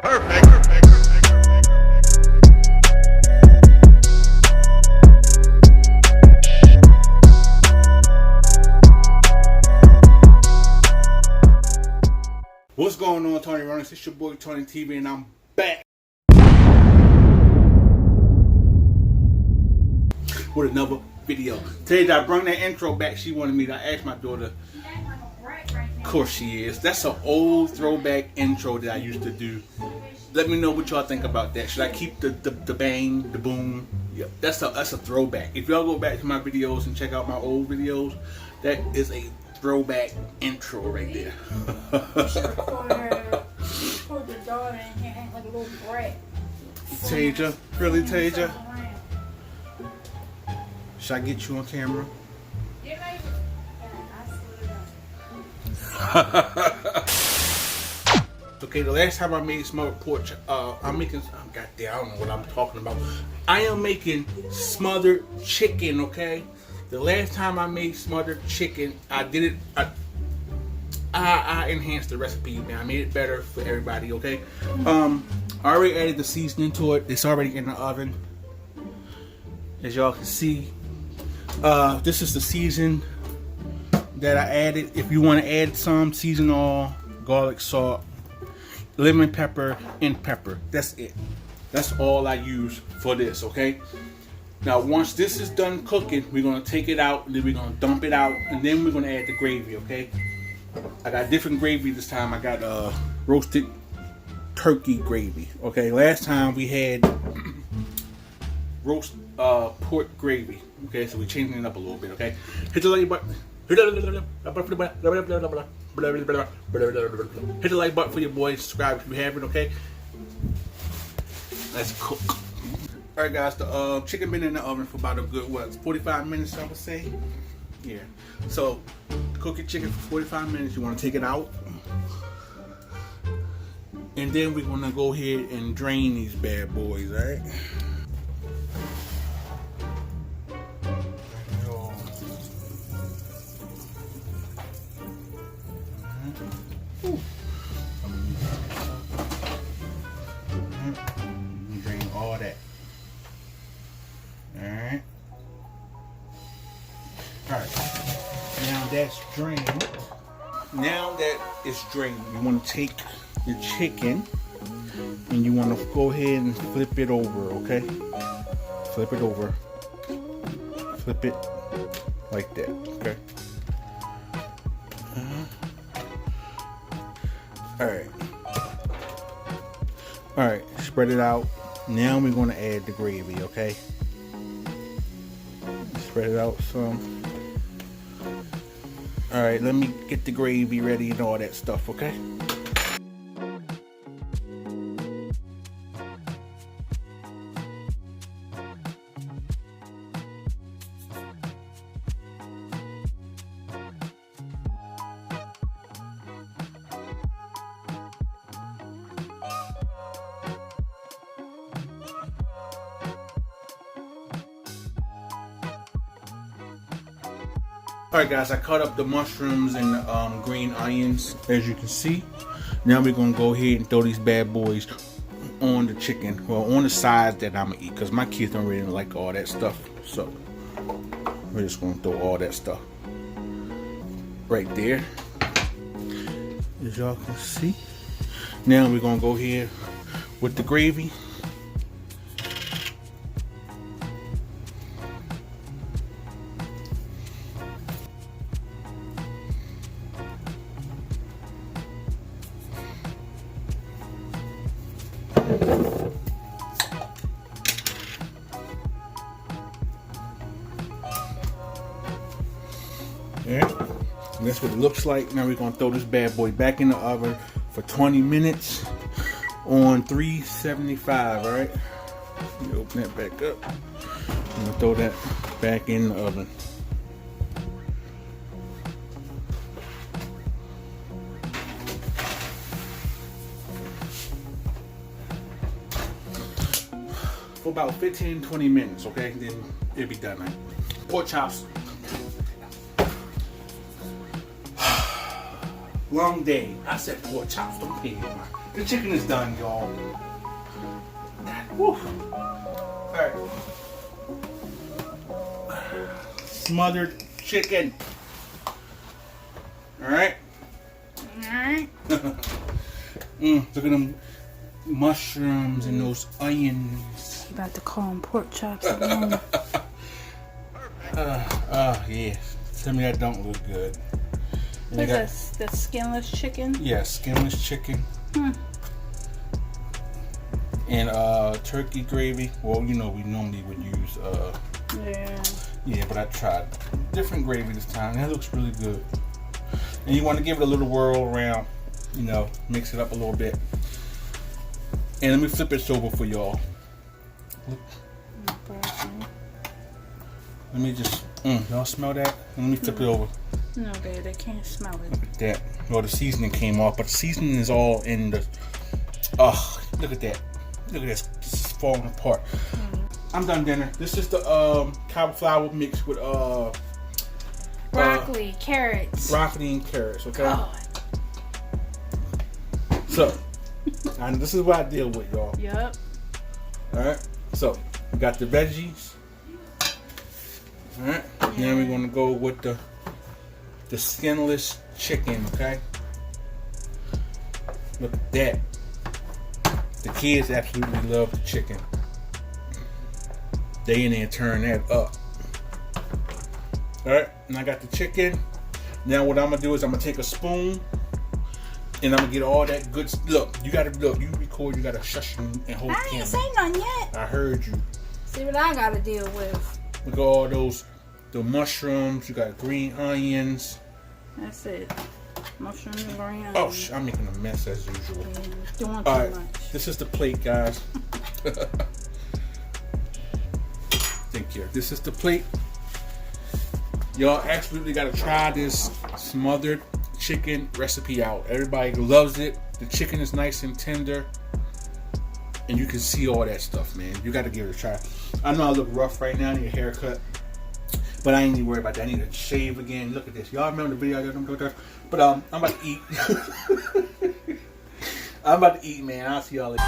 Perfect. What's going on, Tony Ronys? It's your boy Tony TV, and I'm back with another video. Today, I bring that intro back. She wanted me to ask my daughter. Of course she is. That's an old throwback intro that I used to do. Let me know what y'all think about that. Should I keep the bang, the boom? Yep, that's a throwback. If y'all go back to my videos and check out my old videos, that is a throwback intro right there. Taja, really, Taja? Should I get you on camera? Okay, the last time I made smothered pork, I'm making. Goddamn, I don't know what I'm talking about. I am making smothered chicken. Okay, the last time I made smothered chicken, I did it. I enhanced the recipe, man. I made it better for everybody. Okay, I already added the seasoning to it. It's already in the oven, as y'all can see. This is the season that I added. If you want to add some, season all, garlic, salt, lemon pepper, and pepper. That's it. That's all I use for this, okay? Now, once this is done cooking, we're going to take it out, and then we're going to dump it out, and then we're going to add the gravy, okay? I got different gravy this time. I got roasted turkey gravy, okay? Last time we had roast pork gravy, okay? So we're changing it up a little bit, okay? Hit the like button. Hit the like button for your boy. Subscribe if you haven't, okay? Let's cook. Alright guys, the chicken been in the oven for about a good, 45 minutes I would say. Yeah. So, cook your chicken for 45 minutes. You want to take it out. And then we're going to go ahead and drain these bad boys, alright? Drain all that. Alright. Alright. Now that's drained. Now that it's drained, you want to take your chicken and you want to go ahead and flip it over, okay? Flip it over. Flip it like that, okay? Alright. Alright, spread it out. Now we're going to add the gravy, okay? Spread it out some. Alright, let me get the gravy ready and all that stuff, okay? Alright guys, I cut up the mushrooms and the green onions, as you can see. Now we're going to go ahead and throw these bad boys on the chicken, well, on the sides that I'm going to eat, because my kids don't really like all that stuff. So, we're just going to throw all that stuff right there, as y'all can see. Now we're going to go here with the gravy. Yeah, and that's what it looks like. Now we're gonna throw this bad boy back in the oven for 20 minutes on 375. All right, let me open that back up. I'm gonna throw that back in the oven. For about 15-20 minutes, okay? Then it'll be done, right? Pork chops. Long day. I said pork chops. Don't pay me. The chicken is done, y'all. Woo. Alright. Smothered chicken. Alright. Alright. Look at them mushrooms and those onions. You about to call them pork chops again. Yeah. Tell me that don't look good. And What is this? The skinless chicken? Yeah, skinless chicken. And turkey gravy. Well, you know we normally would use yeah, but I tried different gravy this time. That looks really good. And you want to give it a little whirl around, you know, mix it up a little bit. And let me flip this over for y'all. Let me just, y'all smell that? Let me flip it over. No, babe, they can't smell it. Look at that. Well, the seasoning came off, but the seasoning is all in the, oh, look at that. Look at this, this is falling apart. I'm done dinner. This is the cauliflower mixed with Broccoli, carrots. Broccoli and carrots, okay? God. So, and this is what I deal with, y'all. Yep. Alright, so we got the veggies. Alright, now we're gonna go with the skinless chicken, okay? Look at that. The kids absolutely love the chicken. They in there turn that up. Alright, and I got the chicken. Now what I'm gonna do is I'm gonna take a spoon and I'm gonna get all that good. Look, you record, you gotta shush and hold the I camera. ain't say nothing yet. I heard you. See what I gotta deal with. Look at all the mushrooms. You got green onions. That's it. Mushroom and green Oh, onions. I'm making a mess as usual. Yeah, doing too All right, much. this is the plate, guys. Thank you. This is the plate. Y'all absolutely gotta try this smothered chicken recipe out. Everybody loves it. The chicken is nice and tender, and you can see all that stuff, man. You gotta give it a try. I know I look rough right now. I need a haircut, but I ain't even worried about that. I need to shave again. Look at this. Y'all remember the video? But I'm about to eat. I'm about to eat, man. I'll see y'all later.